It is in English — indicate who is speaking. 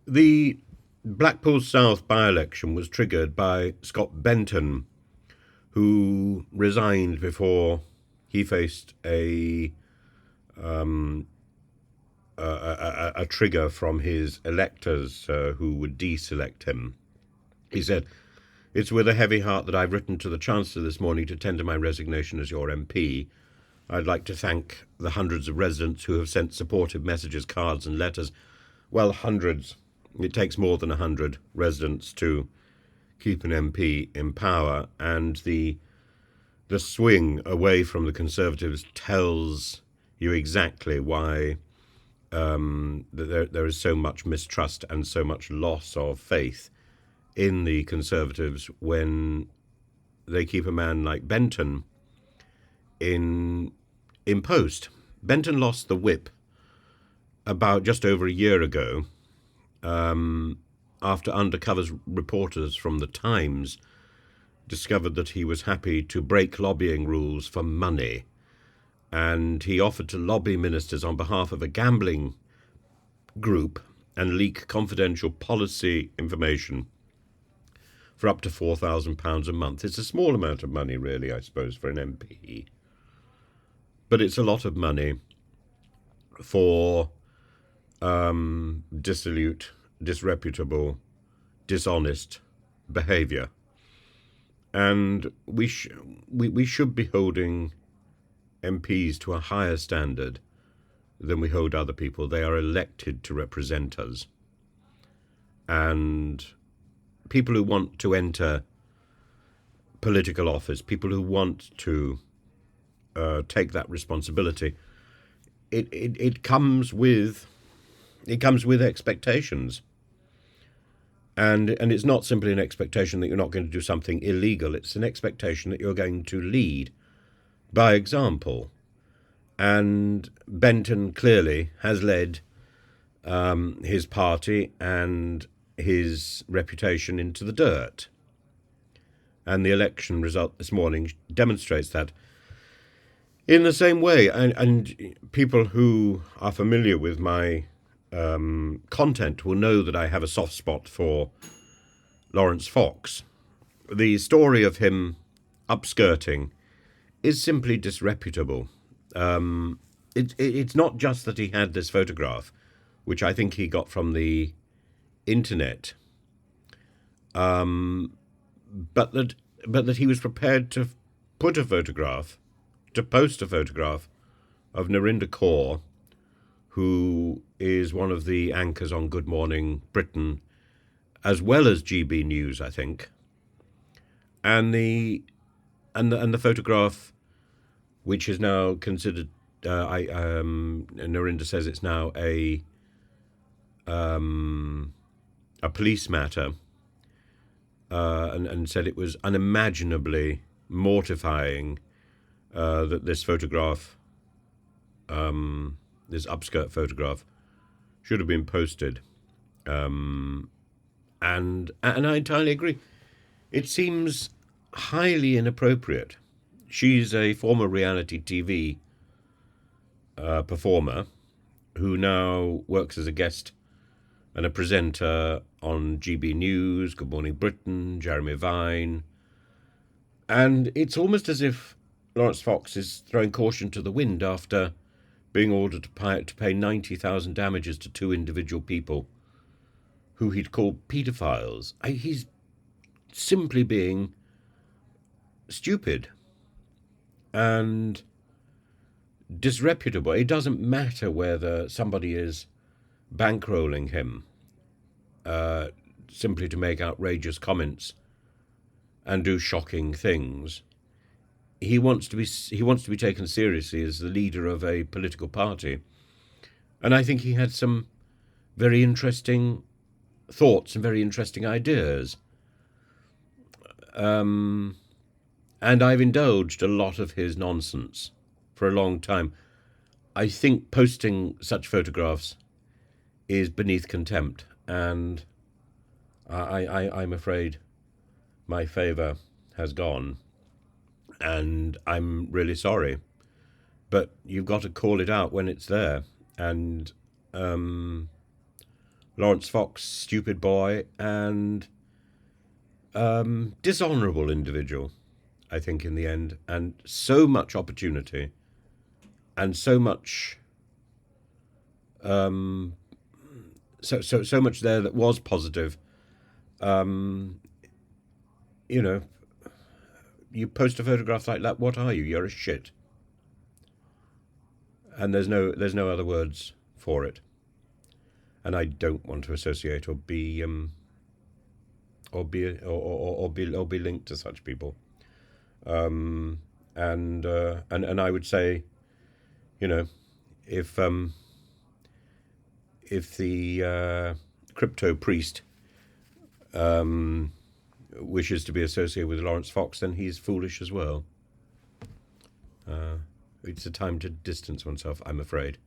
Speaker 1: The Blackpool South by-election was triggered by Scott Benton, who resigned before he faced a trigger from his electors who would deselect him. He said, "It's with a heavy heart that I've written to the Chancellor this morning to tender my resignation as your MP. I'd like to thank the hundreds of residents who have sent supportive messages, cards and letters." Well, hundreds. It takes more than 100 residents to keep an MP in power, and the swing away from the Conservatives tells you exactly why there is so much mistrust and so much loss of faith in the Conservatives when they keep a man like Benton in post. Benton lost the whip about just over a year ago, after undercover reporters from the Times discovered that he was happy to break lobbying rules for money, and he offered to lobby ministers on behalf of a gambling group and leak confidential policy information for up to £4,000 a month. It's a small amount of money, really, I suppose, for an MP, but it's a lot of money for dissolute, disreputable, dishonest behaviour. And we should be holding MPs to a higher standard than we hold other people. They are elected to represent us. And people who want to enter political office, people who want to take that responsibility, it comes with expectations. And it's not simply an expectation that you're not going to do something illegal. It's an expectation that you're going to lead by example. And Benton clearly has led his party and his reputation into the dirt. And the election result this morning demonstrates that. In the same way, and people who are familiar with my content will know that I have a soft spot for Laurence Fox. The story of him upskirting is simply disreputable. It's not just that he had this photograph, which I think he got from the internet, but that he was prepared to post a photograph of Narinder Kaur, who is one of the anchors on Good Morning Britain, as well as GB News, I think. And the photograph, which is now considered, Narinder says it's now a police matter, and said it was unimaginably mortifying that this photograph, this upskirt photograph, should have been posted. And I entirely agree. It seems highly inappropriate. She's a former reality TV performer who now works as a guest and a presenter on GB News, Good Morning Britain, Jeremy Vine. And it's almost as if Laurence Fox is throwing caution to the wind after being ordered to pay 90,000 damages to two individual people who he'd called paedophiles. He's simply being stupid and disreputable. It doesn't matter whether somebody is bankrolling him simply to make outrageous comments and do shocking things. He wants to be taken seriously as the leader of a political party, and I think he had some very interesting thoughts and very interesting ideas. And I've indulged a lot of his nonsense for a long time. I think posting such photographs is beneath contempt, and I'm afraid my favour has gone, and I'm really sorry. But you've got to call it out when it's there, and Laurence Fox, stupid boy, and dishonourable individual, I think, in the end, and so much opportunity, and so much, so much there that was positive. You know, you post a photograph like that, what are you? You're a shit, and there's no other words for it. And I don't want to associate or be linked to such people. And I would say, you know, if the crypto priest wishes to be associated with Laurence Fox, then he's foolish as well. It's a time to distance oneself, I'm afraid.